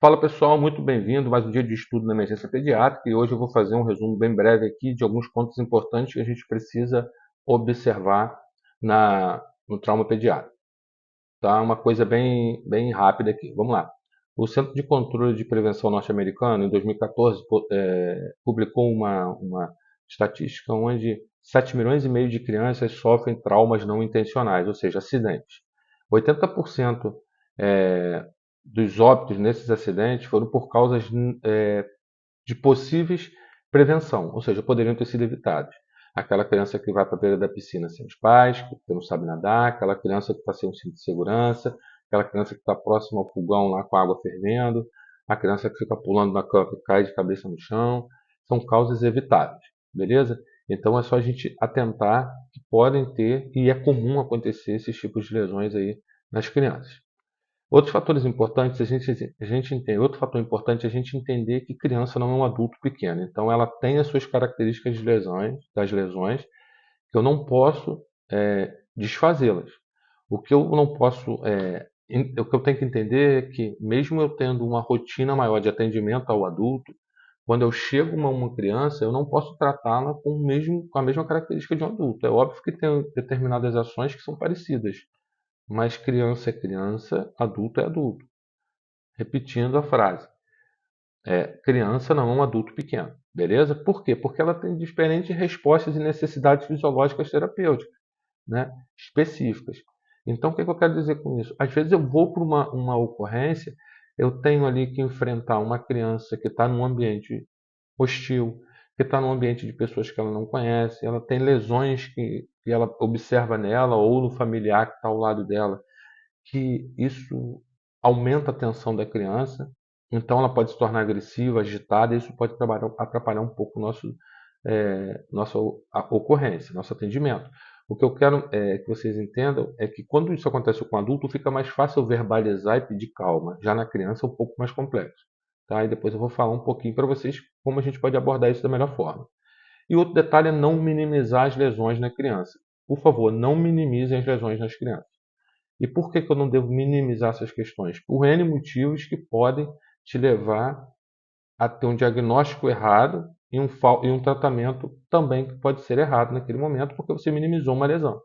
Fala pessoal, muito bem-vindo. Mais um dia de estudo na emergência pediátrica e hoje eu vou fazer um resumo bem breve aqui de alguns pontos importantes que a gente precisa observar no trauma pediátrico. Tá? Uma coisa bem rápida aqui. Vamos lá. O Centro de Controle de Prevenção norte-americano, em 2014, publicou uma estatística onde 7 milhões e meio de crianças sofrem traumas não intencionais, ou seja, acidentes. 80% dos óbitos nesses acidentes foram por causas de possíveis prevenção, ou seja, poderiam ter sido evitados. Aquela criança que vai para a beira da piscina sem os pais, que não sabe nadar, aquela criança que está sem um cinto de segurança, aquela criança que está próxima ao fogão lá com a água fervendo, a criança que fica pulando na cama e cai de cabeça no chão, são causas evitáveis, beleza? Então é só a gente atentar que podem ter e é comum acontecer esses tipos de lesões aí nas crianças. Outros fatores importantes, outro fator importante é a gente entender que criança não é um adulto pequeno. Então, ela tem as suas características das lesões, que eu não posso desfazê-las. O que eu não posso, o que eu tenho que entender é que, mesmo eu tendo uma rotina maior de atendimento ao adulto, quando eu chego a uma criança, eu não posso tratá-la com a mesma característica de um adulto. É óbvio que tem determinadas ações que são parecidas, mas criança é criança, adulto é adulto. Repetindo a frase, criança não é um adulto pequeno, beleza? Por quê? Porque ela tem diferentes respostas e necessidades fisiológicas terapêuticas, né? Específicas. Então, o que eu quero dizer com isso? Às vezes eu vou para uma ocorrência, eu tenho ali que enfrentar uma criança que está num ambiente hostil, que está num ambiente de pessoas que ela não conhece, ela tem lesões que ela observa nela ou no familiar que está ao lado dela, que isso aumenta a tensão da criança, então ela pode se tornar agressiva, agitada, e isso pode atrapalhar um pouco nossa ocorrência, nosso atendimento. O que eu quero que vocês entendam é que quando isso acontece com o adulto, fica mais fácil verbalizar e pedir calma. Já na criança é um pouco mais complexo. Tá? E depois eu vou falar um pouquinho para vocês como a gente pode abordar isso da melhor forma. E outro detalhe é não minimizar as lesões na criança. Por favor, não minimizem as lesões nas crianças. E por que eu não devo minimizar essas questões? Por N motivos que podem te levar a ter um diagnóstico errado e um tratamento também que pode ser errado naquele momento, porque você minimizou uma lesão.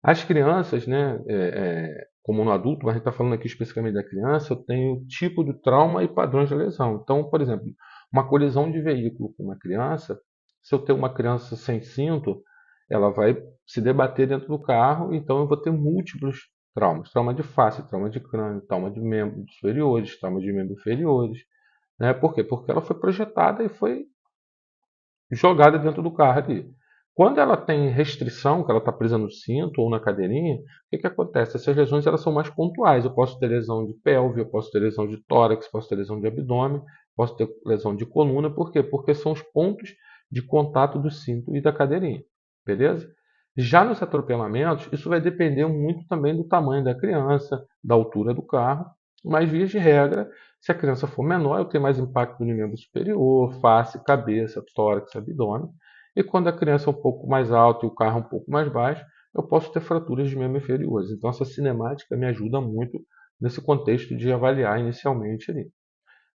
As crianças, né, como no adulto, mas a gente está falando aqui especificamente da criança, eu tenho tipo de trauma e padrões de lesão. Então, por exemplo, uma colisão de veículo com uma criança, se eu tenho uma criança sem cinto, ela vai se debater dentro do carro, então eu vou ter múltiplos traumas. Trauma de face, trauma de crânio, trauma de membros superiores, trauma de membros inferiores. Né? Por quê? Porque ela foi projetada e foi jogada dentro do carro ali. Quando ela tem restrição, que ela está presa no cinto ou na cadeirinha, o que acontece? Essas lesões elas são mais pontuais. Eu posso ter lesão de pelve, eu posso ter lesão de tórax, posso ter lesão de abdômen, posso ter lesão de coluna. Por quê? Porque são os pontos de contato do cinto e da cadeirinha. Beleza? Já nos atropelamentos, isso vai depender muito também do tamanho da criança, da altura do carro, mas via de regra, se a criança for menor, eu tenho mais impacto no membro superior, face, cabeça, tórax, abdômen. E quando a criança é um pouco mais alta e o carro é um pouco mais baixo, eu posso ter fraturas de membros inferiores. Então essa cinemática me ajuda muito nesse contexto de avaliar inicialmente ali.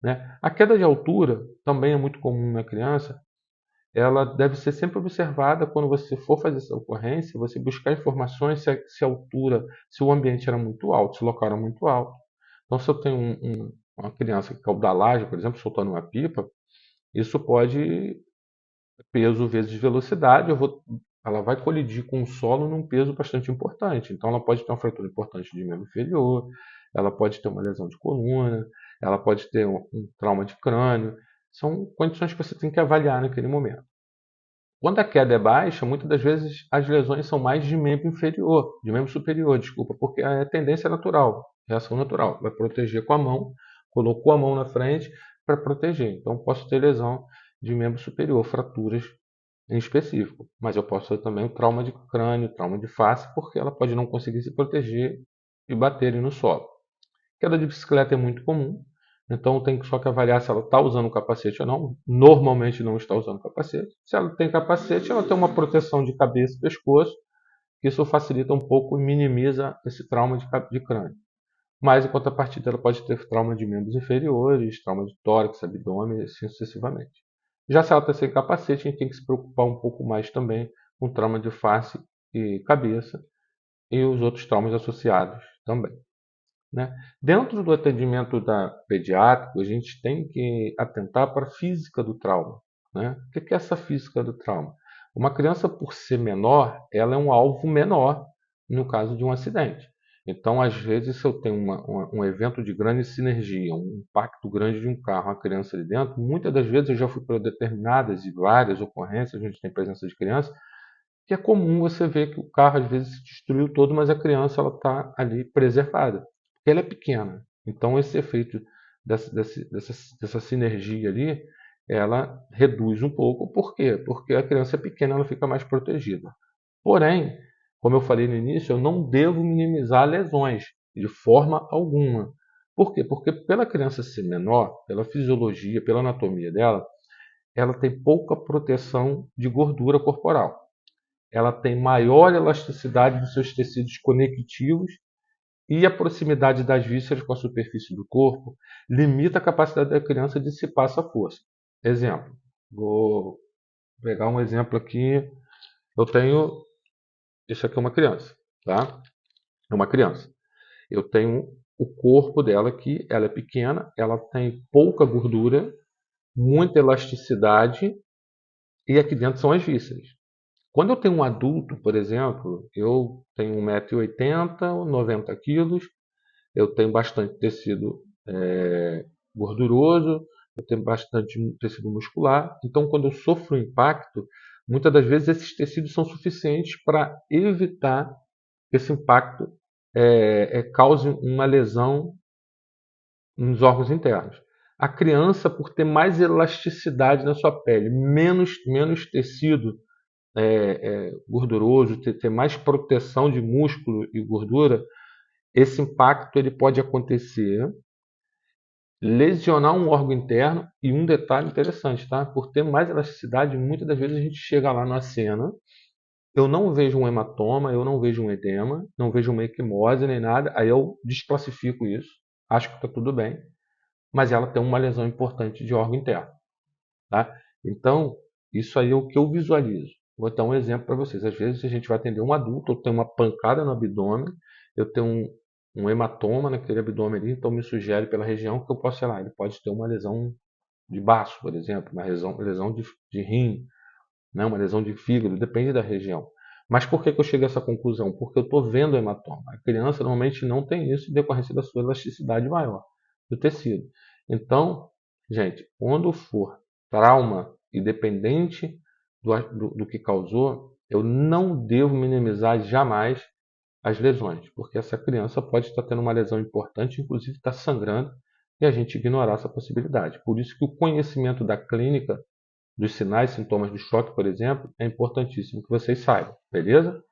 Né? A queda de altura também é muito comum na criança. Ela deve ser sempre observada quando você for fazer essa ocorrência, você buscar informações se a altura, se o ambiente era muito alto, se o local era muito alto. Então, se eu tenho uma criança que caiu da laje, por exemplo, soltando uma pipa, isso pode, peso vezes velocidade, ela vai colidir com o solo num peso bastante importante. Então, ela pode ter uma fratura importante de membro inferior, ela pode ter uma lesão de coluna, ela pode ter um trauma de crânio. São condições que você tem que avaliar naquele momento. Quando a queda é baixa, muitas das vezes as lesões são mais de membro inferior, de membro superior, desculpa, porque a tendência é natural, reação natural. Vai proteger com a mão, colocou a mão na frente para proteger. Então, posso ter lesão de membro superior, fraturas em específico. Mas eu posso ter também o trauma de crânio, trauma de face, porque ela pode não conseguir se proteger e bater no solo. Queda de bicicleta é muito comum, então tem só que avaliar se ela está usando o capacete ou não. Normalmente não está usando capacete. Se ela tem capacete, ela tem uma proteção de cabeça e pescoço, que isso facilita um pouco e minimiza esse trauma de crânio. Mas, em contrapartida, ela pode ter trauma de membros inferiores, trauma de tórax, abdômen, assim sucessivamente. Já se ela está sem capacete, a gente tem que se preocupar um pouco mais também com trauma de face e cabeça e os outros traumas associados também, né? Dentro do atendimento pediátrico, a gente tem que atentar para a física do trauma, né? O que é essa física do trauma? Uma criança, por ser menor, ela é um alvo menor no caso de um acidente. Então, às vezes, se eu tenho um evento de grande sinergia, um impacto grande de um carro, uma criança ali dentro, muitas das vezes eu já fui para determinadas e várias ocorrências, a gente tem presença de criança, que é comum você ver que o carro às vezes se destruiu todo, mas a criança ela está ali preservada, porque ela é pequena. Então esse efeito dessa sinergia ali, ela reduz um pouco. Por quê? Porque a criança é pequena, ela fica mais protegida. Porém, como eu falei no início, eu não devo minimizar lesões de forma alguma. Por quê? Porque pela criança ser menor, pela fisiologia, pela anatomia dela, ela tem pouca proteção de gordura corporal. Ela tem maior elasticidade dos seus tecidos conectivos e a proximidade das vísceras com a superfície do corpo limita a capacidade da criança de dissipar essa força. Exemplo, vou pegar um exemplo aqui. Eu tenho, isso aqui é uma criança, tá? É uma criança. Eu tenho o corpo dela aqui, ela é pequena, ela tem pouca gordura, muita elasticidade e aqui dentro são as vísceras. Quando eu tenho um adulto, por exemplo, eu tenho 1,80 m, 90 quilos, eu tenho bastante tecido gorduroso, eu tenho bastante tecido muscular. Então, quando eu sofro um impacto, muitas das vezes esses tecidos são suficientes para evitar que esse impacto cause uma lesão nos órgãos internos. A criança, por ter mais elasticidade na sua pele, menos tecido gorduroso, ter mais proteção de músculo e gordura, esse impacto ele pode acontecer, lesionar um órgão interno e um detalhe interessante, tá? Por ter mais elasticidade, muitas das vezes a gente chega lá na cena, eu não vejo um hematoma, eu não vejo um edema, não vejo uma equimose nem nada, aí eu desclassifico isso, acho que está tudo bem, mas ela tem uma lesão importante de órgão interno, tá? Então, isso aí é o que eu visualizo. Vou dar um exemplo para vocês. Às vezes a gente vai atender um adulto, eu tenho uma pancada no abdômen, eu tenho um hematoma naquele abdômen ali, então me sugere pela região que eu posso, sei lá, ele pode ter uma lesão de baço, por exemplo, uma lesão de rim, né, uma lesão de fígado, depende da região. Mas por que eu chego a essa conclusão? Porque eu estou vendo o hematoma. A criança normalmente não tem isso em decorrência da sua elasticidade maior do tecido. Então, gente, quando for trauma, independente do que causou, eu não devo minimizar jamais as lesões, porque essa criança pode estar tendo uma lesão importante, inclusive está sangrando, e a gente ignorar essa possibilidade. Por isso que o conhecimento da clínica, dos sinais e sintomas do choque, por exemplo, é importantíssimo que vocês saibam, beleza?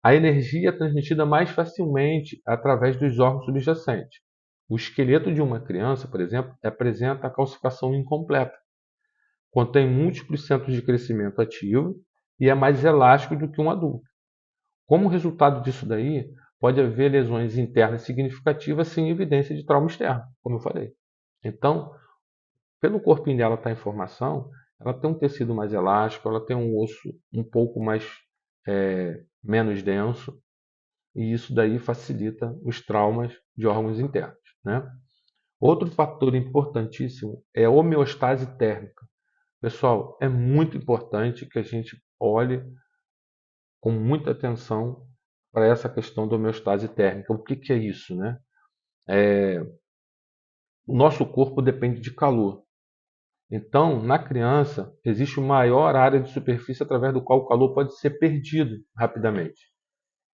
A energia é transmitida mais facilmente através dos órgãos subjacentes. O esqueleto de uma criança, por exemplo, apresenta a calcificação incompleta. Contém múltiplos centros de crescimento ativo e é mais elástico do que um adulto. Como resultado disso daí, pode haver lesões internas significativas sem evidência de trauma externo, como eu falei. Então, pelo corpinho dela estar em formação, ela tem um tecido mais elástico, ela tem um osso um pouco mais menos denso, e isso daí facilita os traumas de órgãos internos, né? Outro fator importantíssimo é a homeostase térmica. Pessoal, é muito importante que a gente olhe com muita atenção para essa questão da homeostase térmica. O que é isso, né? O nosso corpo depende de calor. Então, na criança, existe uma maior área de superfície através do qual o calor pode ser perdido rapidamente,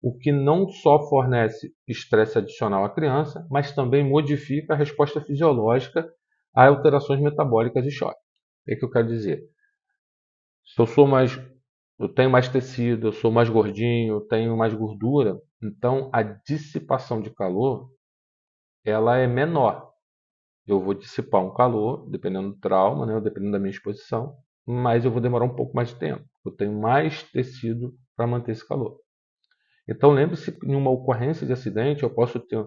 o que não só fornece estresse adicional à criança, mas também modifica a resposta fisiológica a alterações metabólicas de choque. O que eu quero dizer? Se eu tenho mais tecido, eu sou mais gordinho, eu tenho mais gordura, então a dissipação de calor ela é menor. Eu vou dissipar um calor, dependendo do trauma, né, dependendo da minha exposição, mas eu vou demorar um pouco mais de tempo. Eu tenho mais tecido para manter esse calor. Então lembre-se que em uma ocorrência de acidente eu posso ter,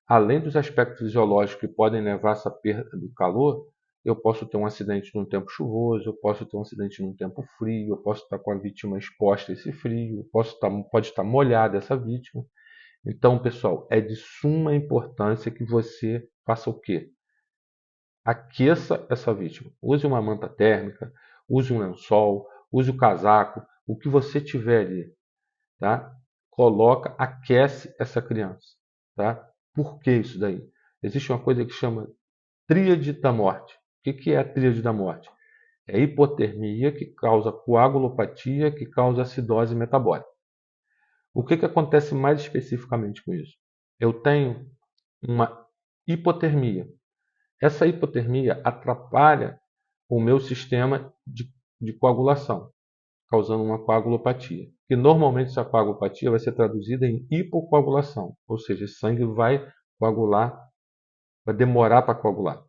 além dos aspectos fisiológicos que podem levar a essa perda do calor, eu posso ter um acidente num tempo chuvoso, eu posso ter um acidente num tempo frio, eu posso estar com a vítima exposta a esse frio, pode estar molhada essa vítima. Então, pessoal, é de suma importância que você faça o quê? Aqueça essa vítima. Use uma manta térmica, use um lençol, use o casaco, o que você tiver ali, tá? Coloca, aquece essa criança, tá? Por que isso daí? Existe uma coisa que chama tríade da morte. O que é a tríade da morte? É hipotermia, que causa coagulopatia, que causa acidose metabólica. O que acontece mais especificamente com isso? Eu tenho uma hipotermia. Essa hipotermia atrapalha o meu sistema de coagulação, causando uma coagulopatia. Que normalmente essa coagulopatia vai ser traduzida em hipocoagulação, ou seja, esse sangue vai coagular, vai demorar para coagular.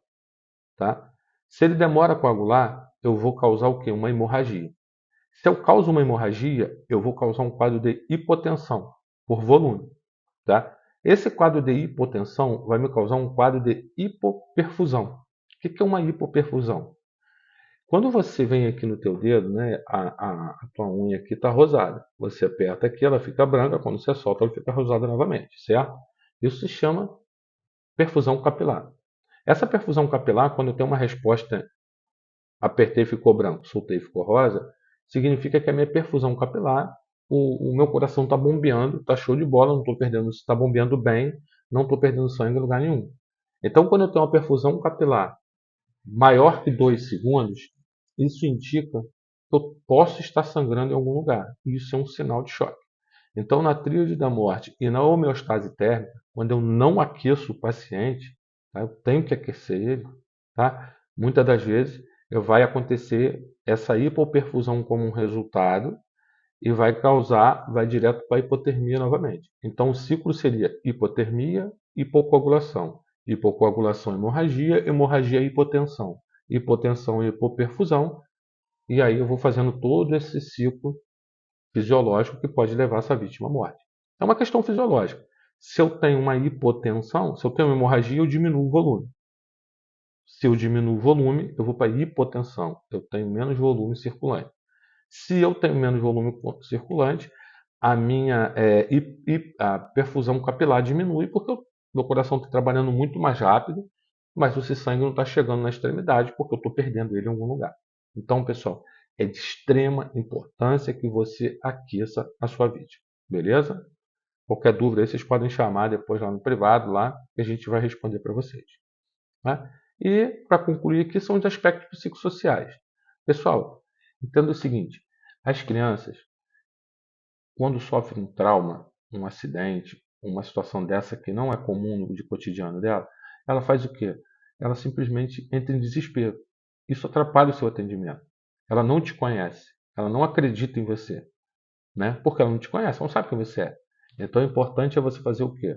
Tá? Se ele demora a coagular, eu vou causar o quê? Uma hemorragia. Se eu causo uma hemorragia, eu vou causar um quadro de hipotensão por volume. Tá? Esse quadro de hipotensão vai me causar um quadro de hipoperfusão. O que é uma hipoperfusão? Quando você vem aqui no teu dedo, né, a tua unha aqui está rosada. Você aperta aqui, ela fica branca. Quando você solta, ela fica rosada novamente, certo? Isso se chama perfusão capilar. Essa perfusão capilar, quando eu tenho uma resposta, apertei e ficou branco, soltei e ficou rosa, significa que a minha perfusão capilar, o meu coração está bombeando, está show de bola, não estou perdendo, está bombeando bem, não estou perdendo sangue em lugar nenhum. Então, quando eu tenho uma perfusão capilar maior que 2 segundos, isso indica que eu posso estar sangrando em algum lugar. Isso é um sinal de choque. Então, na tríade da morte e na homeostase térmica, quando eu não aqueço o paciente, tá, eu tenho que aquecer ele, tá? Muitas das vezes vai acontecer essa hipoperfusão como um resultado e vai direto para a hipotermia novamente. Então, o ciclo seria hipotermia, hipocoagulação. Hipocoagulação, hemorragia, hemorragia, hipotensão. Hipotensão, hipoperfusão. E aí eu vou fazendo todo esse ciclo fisiológico que pode levar essa vítima à morte. É uma questão fisiológica. Se eu tenho uma hipotensão, se eu tenho uma hemorragia, eu diminuo o volume. Se eu diminuo o volume, eu vou para hipotensão. Eu tenho menos volume circulante. Se eu tenho menos volume circulante, a minha a perfusão capilar diminui porque meu coração está trabalhando muito mais rápido, mas esse sangue não está chegando na extremidade porque eu estou perdendo ele em algum lugar. Então, pessoal, é de extrema importância que você aqueça a sua vítima. Beleza? Qualquer dúvida aí, vocês podem chamar depois lá no privado, lá, que a gente vai responder para vocês. Tá? E, para concluir aqui, são os aspectos psicossociais. Pessoal, entenda o seguinte: as crianças, quando sofrem um trauma, um acidente, uma situação dessa que não é comum no de cotidiano dela, ela faz o quê? Ela simplesmente entra em desespero. Isso atrapalha o seu atendimento. Ela não te conhece, ela não acredita em você, né? Porque ela não te conhece, ela não sabe quem você é. Então, o importante é você fazer o quê?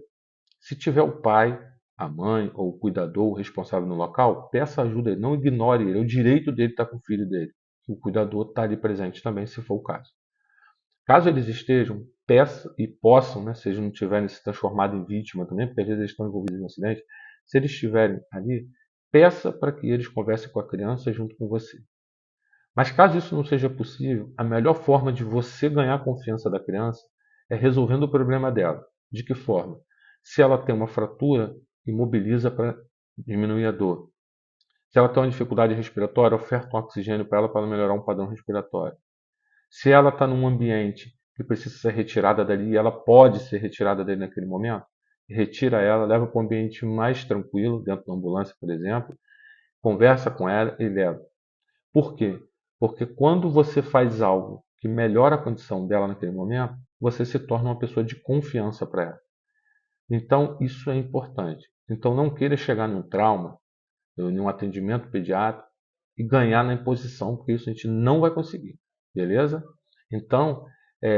Se tiver o pai, a mãe ou o cuidador, o responsável no local, peça ajuda, não ignore ele. É o direito dele estar com o filho dele. O cuidador está ali presente também, se for o caso. Caso eles estejam, peça e possam, né, se eles não tiverem se transformado em vítima também, porque às vezes eles estão envolvidos em um acidente, se eles estiverem ali, peça para que eles conversem com a criança junto com você. Mas caso isso não seja possível, a melhor forma de você ganhar a confiança da criança é resolvendo o problema dela. De que forma? Se ela tem uma fratura, imobiliza para diminuir a dor. Se ela tem uma dificuldade respiratória, oferta um oxigênio para ela melhorar um padrão respiratório. Se ela está num ambiente que precisa ser retirada dali, e ela pode ser retirada dali naquele momento, retira ela, leva para um ambiente mais tranquilo, dentro da ambulância, por exemplo, conversa com ela e leva. Por quê? Porque quando você faz algo que melhora a condição dela naquele momento, você se torna uma pessoa de confiança para ela. Então, isso é importante. Então, não queira chegar num trauma, num atendimento pediátrico e ganhar na imposição, porque isso a gente não vai conseguir. Beleza? Então,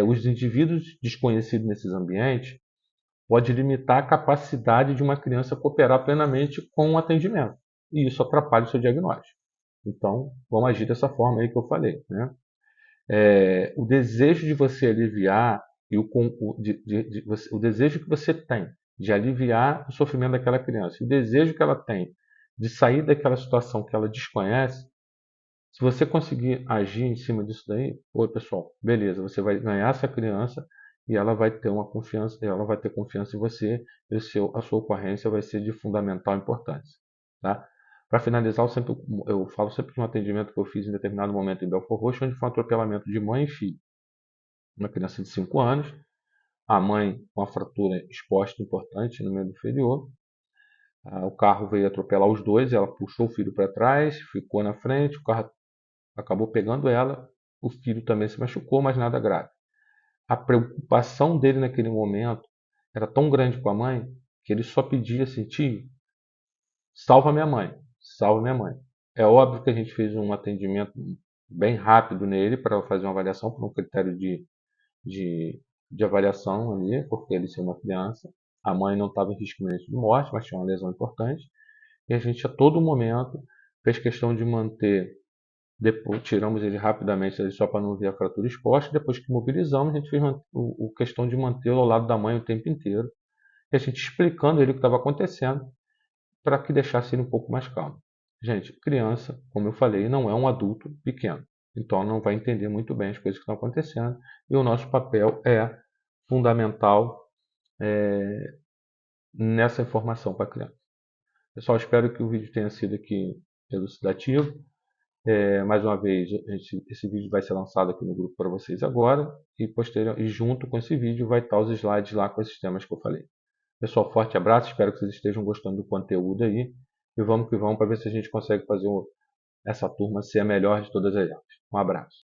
os indivíduos desconhecidos nesses ambientes pode limitar a capacidade de uma criança cooperar plenamente com o atendimento. E isso atrapalha o seu diagnóstico. Então, vamos agir dessa forma aí que eu falei. Né? O desejo de você aliviar e o desejo que você tem de aliviar o sofrimento daquela criança, o desejo que ela tem de sair daquela situação que ela desconhece, se você conseguir agir em cima disso daí, oi pessoal, beleza, você vai ganhar essa criança e ela vai ter uma confiança, ela vai ter confiança em você, e a sua ocorrência vai ser de fundamental importância, tá? Para finalizar, eu falo sempre de um atendimento que eu fiz em determinado momento em Belfort Roxo, onde foi um atropelamento de mãe e filho. Uma criança de 5 anos, a mãe com uma fratura exposta importante no membro inferior. O carro veio atropelar os dois, ela puxou o filho para trás, ficou na frente, o carro acabou pegando ela, o filho também se machucou, mas nada grave. A preocupação dele naquele momento era tão grande com a mãe que ele só pedia assim: tio, salva minha mãe, salva minha mãe. É óbvio que a gente fez um atendimento bem rápido nele para fazer uma avaliação por um critério de, de avaliação ali, porque ele ser uma criança. A mãe não estava em risco iminente de morte, mas tinha uma lesão importante. E a gente, a todo momento, fez questão de manter. Depois tiramos ele rapidamente ali, só para não ver a fratura exposta. Depois que mobilizamos, a gente fez o questão de mantê-lo ao lado da mãe o tempo inteiro. E a gente explicando ele o que estava acontecendo para que deixasse ele um pouco mais calmo. Gente, criança, como eu falei, não é um adulto pequeno. Então não vai entender muito bem as coisas que estão acontecendo. E o nosso papel é fundamental nessa informação para a criança. Pessoal, espero que o vídeo tenha sido aqui elucidativo. Mais uma vez, esse vídeo vai ser lançado aqui no grupo para vocês agora e junto com esse vídeo vai estar os slides lá com esses temas que eu falei. Pessoal, forte abraço, espero que vocês estejam gostando do conteúdo aí e vamos que vamos para ver se a gente consegue fazer essa turma ser a melhor de todas as aulas. Um abraço.